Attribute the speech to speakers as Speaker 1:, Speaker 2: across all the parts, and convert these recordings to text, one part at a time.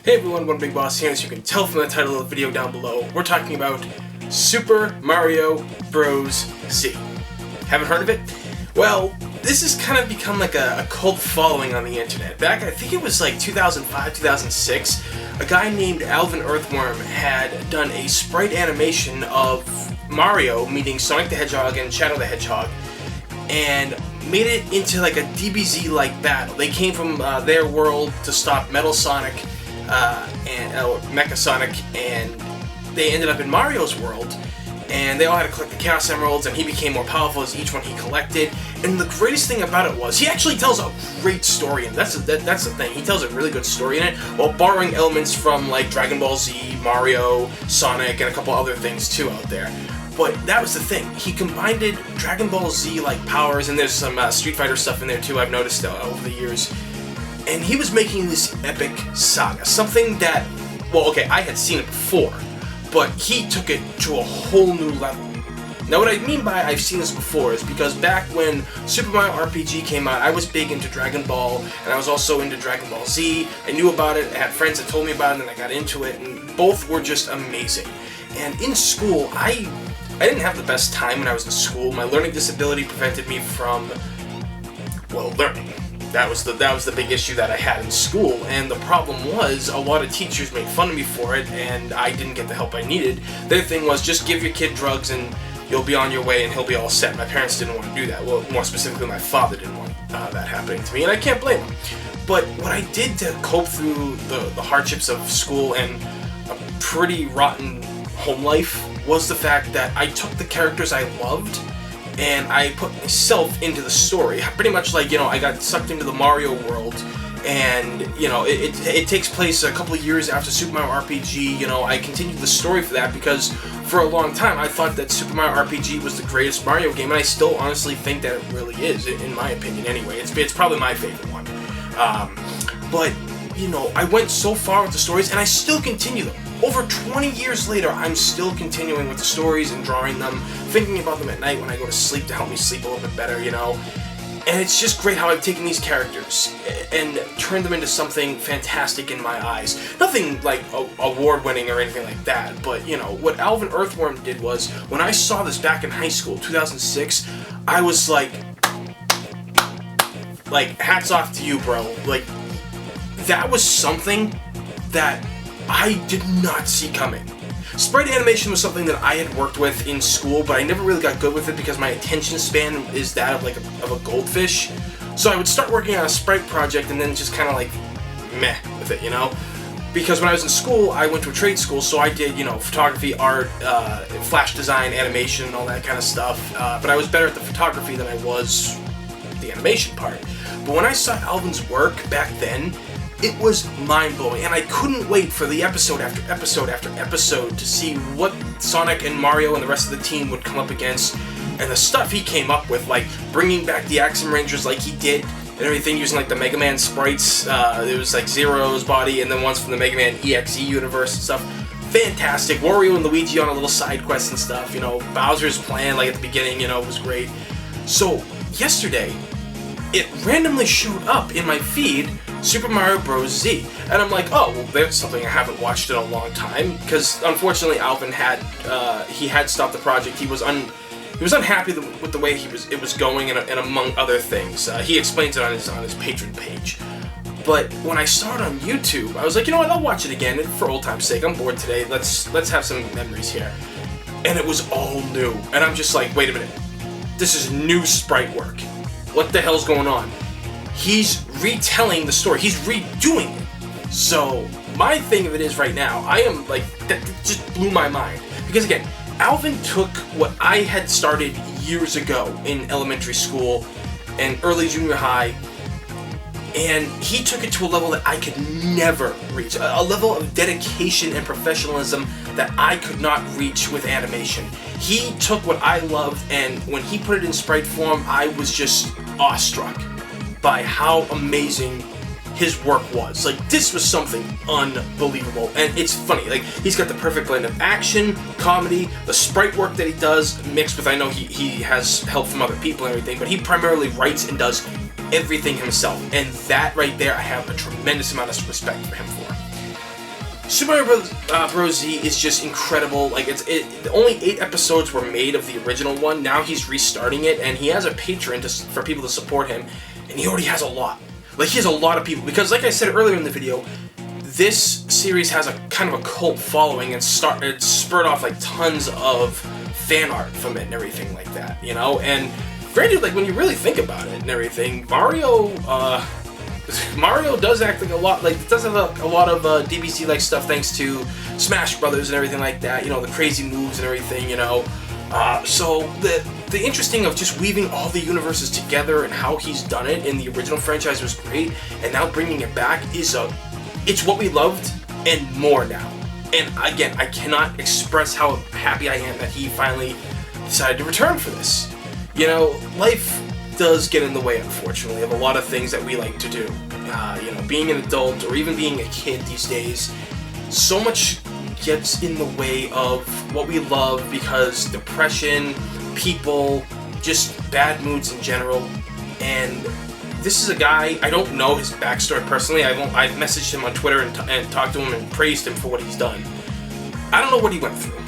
Speaker 1: Hey everyone, One Big Boss here. As you can tell from the title of the video down below, we're talking about Super Mario Bros. Z. Haven't heard of it? Well, this has kind of become like a cult following on the internet. Back, I think it was like 2005, 2006, a guy named Alvin Earthworm had done a sprite animation of Mario meeting Sonic the Hedgehog and Shadow the Hedgehog, and made it into like a DBZ-like battle. They came from their world to stop Metal Sonic and Mecha Sonic, and they ended up in Mario's world, and they all had to collect the Chaos Emeralds, and he became more powerful as each one he collected. And the greatest thing about it was, he actually tells a great story, and that's the thing. He tells a really good story in it, while borrowing elements from like Dragon Ball Z, Mario, Sonic, and a couple other things too out there. But that was the thing. He combined Dragon Ball Z-like powers, and there's some Street Fighter stuff in there too, I've noticed over the years. And he was making this epic saga, something that, well, okay, I had seen it before, but he took it to a whole new level. Now, what I mean by I've seen this before is because back when Super Mario RPG came out, I was big into Dragon Ball, and I was also into Dragon Ball Z. I knew about it, I had friends that told me about it, and then I got into it, and both were just amazing. And in school, I didn't have the best time when I was in school. My learning disability prevented me from, well, learning. That was the big issue that I had in school, and the problem was a lot of teachers made fun of me for it, and I didn't get the help I needed. Their thing was, just give your kid drugs and you'll be on your way and he'll be all set. My parents didn't want to do that. Well, more specifically, my father didn't want that happening to me, and I can't blame him. But what I did to cope through the hardships of school and a pretty rotten home life was the fact that I took the characters I loved and I put myself into the story. Pretty much like, I got sucked into the Mario world, and, it takes place a couple of years after Super Mario RPG. I continued the story for that because for a long time I thought that Super Mario RPG was the greatest Mario game, and I still honestly think that it really is, in my opinion anyway. It's probably my favorite one. But, I went so far with the stories, and I still continue them. Over 20 years later, I'm still continuing with the stories and drawing them, thinking about them at night when I go to sleep to help me sleep a little bit better, And it's just great how I've taken these characters and turned them into something fantastic in my eyes. Nothing like award-winning or anything like that, but, what Alvin Earthworm did was, when I saw this back in high school, 2006, I was like, hats off to you, bro. That was something that I did not see coming. Sprite animation was something that I had worked with in school, but I never really got good with it because my attention span is that of a goldfish. So I would start working on a sprite project and then just kind of meh with it, Because when I was in school, I went to a trade school, so I did, photography, art, flash design, animation, and all that kind of stuff. But I was better at the photography than I was the animation part. But when I saw Alvin's work back then, it was mind-blowing, and I couldn't wait for the episode after episode after episode to see what Sonic and Mario and the rest of the team would come up against, and the stuff he came up with, like bringing back the Axiom Rangers like he did, and everything using the Mega Man sprites. It was Zero's body, and then ones from the Mega Man EXE universe and stuff. Fantastic. Wario and Luigi on a little side quest and stuff. Bowser's plan at the beginning. Was great. So yesterday, it randomly showed up in my feed, Super Mario Bros. Z. And I'm like, oh, well, there's something I haven't watched in a long time, because unfortunately Alvin had stopped the project. He was unhappy with the way it was going, and among other things. He explains it on his Patreon page. But when I saw it on YouTube, I was like, you know what, I'll watch it again, for old time's sake. I'm bored today. Let's have some memories here. And it was all new. And I'm just like, wait a minute. This is new sprite work. What the hell's going on? He's retelling the story. He's redoing it. So my thing of it is right now, I am that just blew my mind. Because again, Alvin took what I had started years ago in elementary school and early junior high, and he took it to a level that I could never reach. A level of dedication and professionalism that I could not reach with animation. He took what I loved, and when he put it in sprite form, I was just awestruck by how amazing his work was. This was something unbelievable. And it's funny, he's got the perfect blend of action, comedy, the sprite work that he does, mixed with, I know he has help from other people and everything, but he primarily writes and does everything himself. And that right there, I have a tremendous amount of respect for him for. Super Mario Bros. Z is just incredible. Like, only 8 episodes were made of the original one. Now he's restarting it, and he has a Patreon for people to support him, and he already has a lot. Like, he has a lot of people, because like I said earlier in the video, this series has a kind of a cult following, and it spurred off like tons of fan art from it and everything like that, you know? And granted, like, when you really think about it and everything, Mario does act like does have a lot of DBZ-like stuff thanks to Smash Brothers and everything like that, you know, the crazy moves and everything, you know. So the interesting of just weaving all the universes together and how he's done it in the original franchise was great, and now bringing it back it's what we loved and more now. And again, I cannot express how happy I am that he finally decided to return for this. You know, life does get in the way, unfortunately, of a lot of things that we like to do. You know, being an adult or even being a kid these days, so much gets in the way of what we love because depression, people, just bad moods in general. And this is a guy, I don't know his backstory personally. I've messaged him on Twitter and talked to him and praised him for what he's done. I don't know what he went through,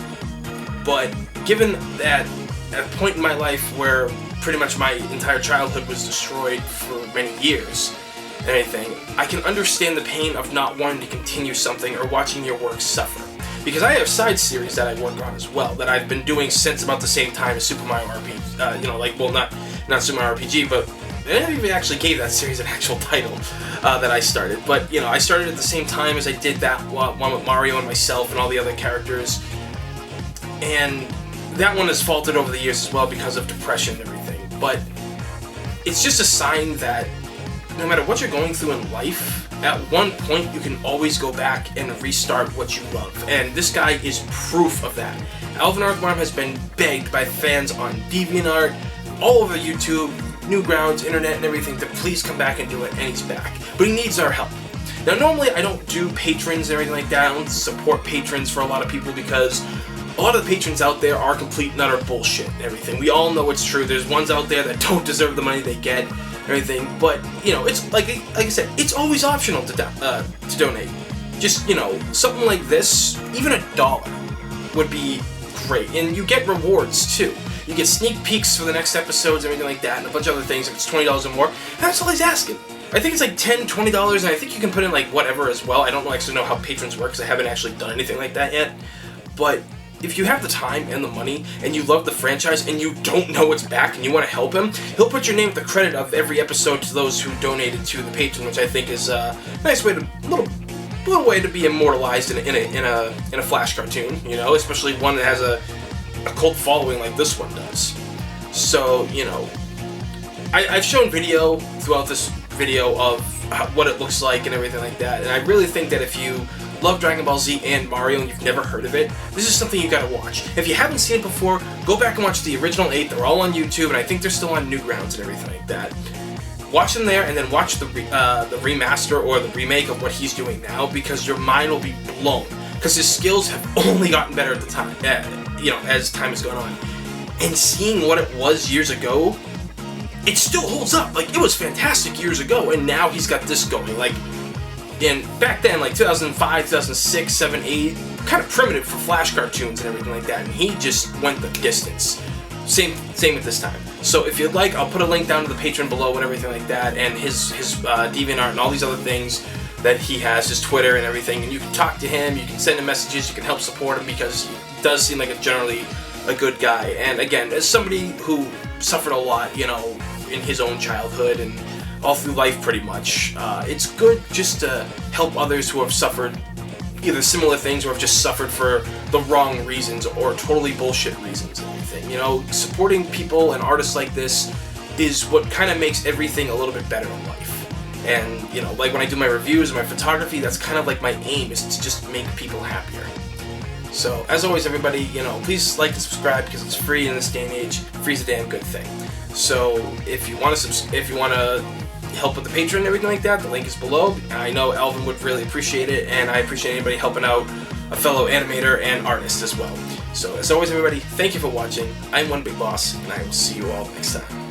Speaker 1: but given that at a point in my life where pretty much my entire childhood was destroyed for many years and anything, I can understand the pain of not wanting to continue something or watching your work suffer. Because I have side series that I work on as well that I've been doing since about the same time as Super Mario RPG. You know, like, well, not Super Mario RPG, but I never even actually gave that series an actual title that I started. But, you know, I started at the same time as I did that one with Mario and myself and all the other characters. And that one has faltered over the years as well because of depression and everything. But it's just a sign that no matter what you're going through in life, at one point you can always go back and restart what you love. And this guy is proof of that. Alvin Arthworm has been begged by fans on DeviantArt, all over YouTube, Newgrounds, internet and everything to please come back and do it, and he's back. But he needs our help. Now normally I don't do patrons and everything like that. I don't support patrons for a lot of people because a lot of the patrons out there are complete and utter bullshit and everything. We all know it's true. There's ones out there that don't deserve the money they get and everything. But, you know, it's like I said, it's always optional to donate. Just, you know, something like this, even $1 would be great. And you get rewards too. You get sneak peeks for the next episodes and everything like that, and a bunch of other things if it's $20 or more. And that's all he's asking. I think it's like $10, $20, and I think you can put in like whatever as well. I don't actually know how patrons work because I haven't actually done anything like that yet. But if you have the time and the money, and you love the franchise, and you don't know it's back, and you want to help him, he'll put your name at the credit of every episode to those who donated to the patron, which I think is a nice way to, little way to be immortalized in a Flash cartoon, you know, especially one that has a cult following like this one does. So, you know, I've shown video throughout this video of what it looks like and everything like that, and I really think that if you love Dragon Ball Z and Mario and you've never heard of it, this is something you gotta watch. If you haven't seen it before, go back and watch the original 8. They're all on YouTube, and I think they're still on Newgrounds and everything like that. Watch them there, and then watch the remaster or the remake of what he's doing now, because your mind will be blown. Because his skills have only gotten better at the time, you know, as time has gone on. And seeing what it was years ago, it still holds up. Like, it was fantastic years ago, and now he's got this going. Like, and back then, like 2005, 2006, 7, 8, kind of primitive for Flash cartoons and everything like that, and he just went the distance. Same at this time. So if you'd like, I'll put a link down to the Patreon below and everything like that, and his DeviantArt and all these other things that he has, his Twitter and everything, and you can talk to him, you can send him messages, you can help support him, because he does seem like generally a good guy. And again, as somebody who suffered a lot, you know, in his own childhood and all through life pretty much, it's good just to help others who have suffered either similar things or have just suffered for the wrong reasons or totally bullshit reasons and everything. You know, supporting people and artists like this is what kind of makes everything a little bit better in life. And, you know, like when I do my reviews and my photography, that's kind of like my aim, is to just make people happier. So, as always, everybody, you know, please like and subscribe, because it's free in this day and age. Free's a damn good thing. So, if you want to help with the Patreon and everything like that, the link is below. I know Alvin would really appreciate it, and I appreciate anybody helping out a fellow animator and artist as well. So, as always, everybody, thank you for watching. I'm One Big Boss, and I will see you all next time.